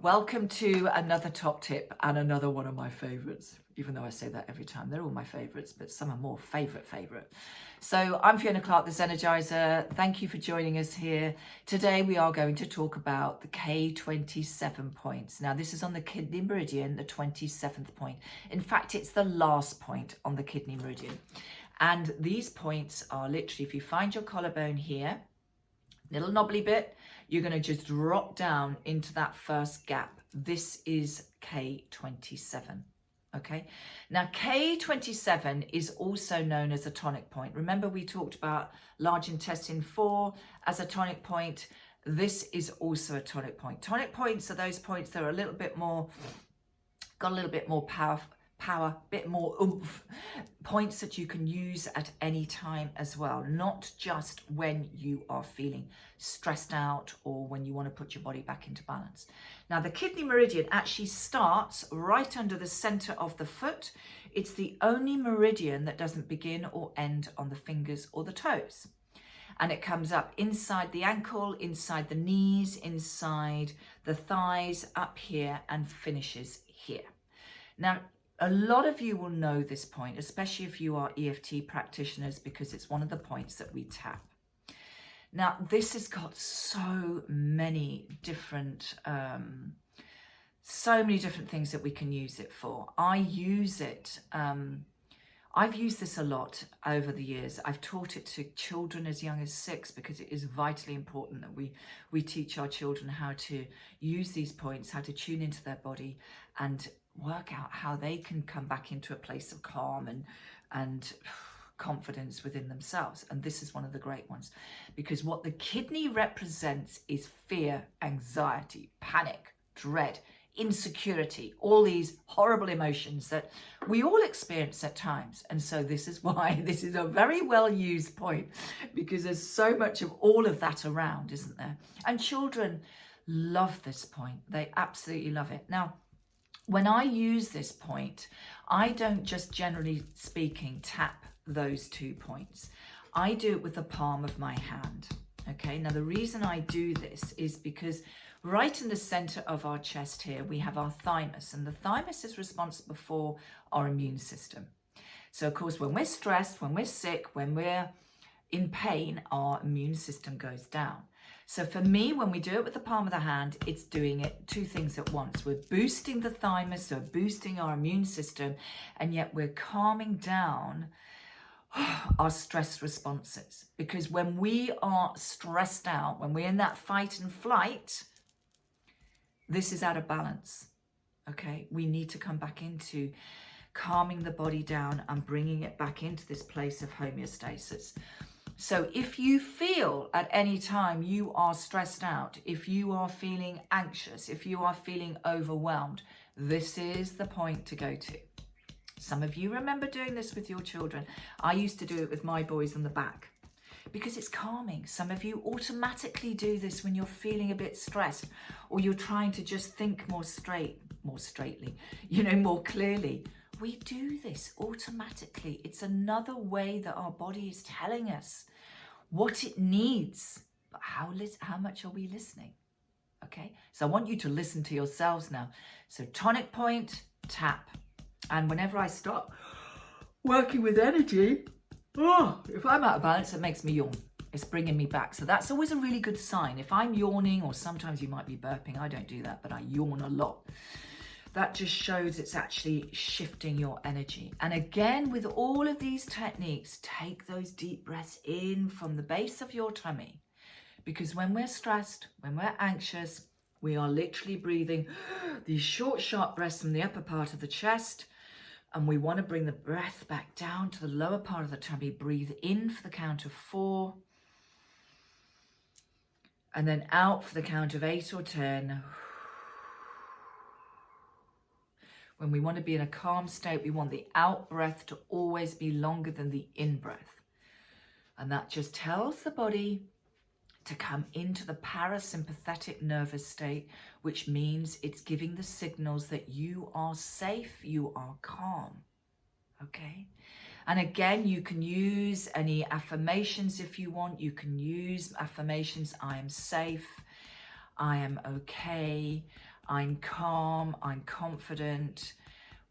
Welcome to another top tip and another one of my favorites, even though I say that every time. They're all my favorites, but some are more favorite. So I'm Fiona Clark, this Energizer. Thank you for joining us here. Today we are going to talk about the K27 points. Now this is on the kidney meridian, the 27th point. In fact, it's the last point on the kidney meridian. And these points are literally, if you find your collarbone here, little knobbly bit, you're going to just drop down into that first gap. This is K27. Okay, now K27 is also known as a tonic point. Remember we talked about large intestine 4 as a tonic point. This is also a tonic point. Tonic points are those points that are a little bit more, got a little bit more power, bit more oomph, points that you can use at any time as well, not just when you are feeling stressed out or when you want to put your body back into balance. Now the kidney meridian actually starts right under the center of the foot. It's the only meridian that doesn't begin or end on the fingers or the toes. And it comes up inside the ankle, inside the knees, inside the thighs, up here, and finishes here. Now, a lot of you will know this point, especially if you are EFT practitioners, because it's one of the points that we tap. Now, this has got so many different things that we can use it for. I use it, I've used this a lot over the years. I've taught it to children as young as 6 because it is vitally important that we teach our children how to use these points, how to tune into their body and work out how they can come back into a place of calm and confidence within themselves. And this is one of the great ones, because what the kidney represents is fear, anxiety, panic, dread, insecurity, all these horrible emotions that we all experience at times. And so this is why this is a very well used point, because there's so much of all of that around, isn't there? And children love this point. They absolutely love it. Now, when I use this point, I don't just, generally speaking, tap those 2 points. I do it with the palm of my hand. Okay, now the reason I do this is because right in the center of our chest here, we have our thymus, and the thymus is responsible for our immune system. So of course, when we're stressed, when we're sick, when we're in pain, our immune system goes down. So for me, when we do it with the palm of the hand, it's doing it 2 things at once. We're boosting the thymus, so boosting our immune system, and yet we're calming down our stress responses. Because when we are stressed out, when we're in that fight and flight, this is out of balance. Okay, we need to come back into calming the body down and bringing it back into this place of homeostasis. So if you feel at any time you are stressed out, if you are feeling anxious, if you are feeling overwhelmed, this is the point to go to. Some of you remember doing this with your children. I used to do it with my boys on the back because it's calming. Some of you automatically do this when you're feeling a bit stressed, or you're trying to just think more straightly, more clearly. We do this automatically. It's another way that our body is telling us what it needs. But how much are we listening? Okay, so I want you to listen to yourselves now. So tonic point, tap. And whenever I start working with energy, if I'm out of balance, it makes me yawn. It's bringing me back. So that's always a really good sign. If I'm yawning, or sometimes you might be burping, I don't do that, but I yawn a lot. That just shows it's actually shifting your energy. And again, with all of these techniques, take those deep breaths in from the base of your tummy. Because when we're stressed, when we're anxious, we are literally breathing these short, sharp breaths from the upper part of the chest. And we want to bring the breath back down to the lower part of the tummy. Breathe in for the count of 4. And then out for the count of 8 or 10. When we want to be in a calm state, we want the out breath to always be longer than the in breath. And that just tells the body to come into the parasympathetic nervous state, which means it's giving the signals that you are safe, you are calm. Okay? And again, you can use any affirmations if you want. You can use affirmations, I am safe, I am okay, I'm calm, I'm confident,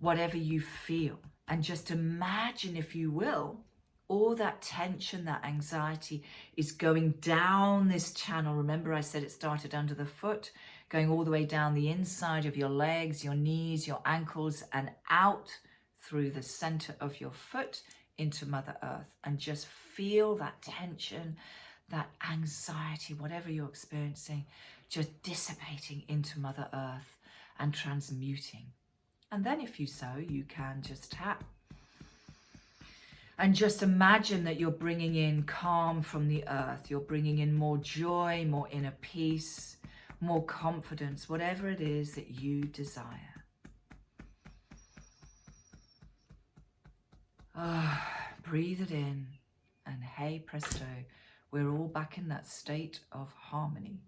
whatever you feel. And just imagine, if you will, all that tension, that anxiety is going down this channel. Remember I said it started under the foot, going all the way down the inside of your legs, your knees, your ankles, and out through the center of your foot into Mother Earth. And just feel that tension, that anxiety, whatever you're experiencing, just dissipating into Mother Earth and transmuting. And then if you so, you can just tap. And just imagine that you're bringing in calm from the earth. You're bringing in more joy, more inner peace, more confidence, whatever it is that you desire. Breathe it in, and hey presto, we're all back in that state of harmony.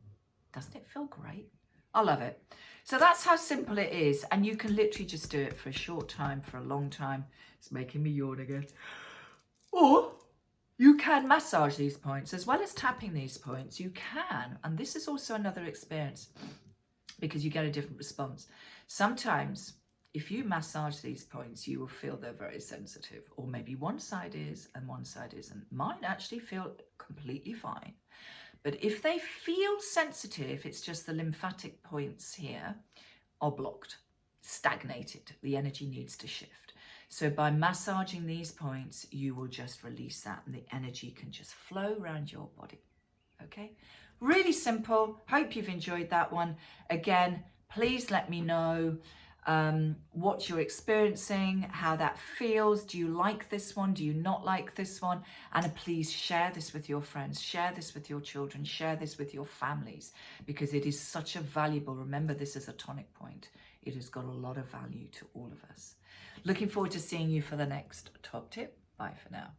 Doesn't it feel great? I love it. So that's how simple it is. And you can literally just do it for a short time, for a long time. It's making me yawn again. Or you can massage these points as well as tapping these points. You can, and this is also another experience because you get a different response. Sometimes if you massage these points, you will feel they're very sensitive, or maybe one side is and one side isn't. Mine actually feel completely fine. But if they feel sensitive, it's just the lymphatic points here are blocked, stagnated. The energy needs to shift. So by massaging these points, you will just release that and the energy can just flow around your body. Okay? Really simple. Hope you've enjoyed that one. Again, please let me know what you're experiencing, how that feels. Do you like this one? Do you not like this one? And please share this with your friends, share this with your children, share this with your families, because it is such a valuable, remember this is a tonic point. It has got a lot of value to all of us. Looking forward to seeing you for the next top tip. Bye for now.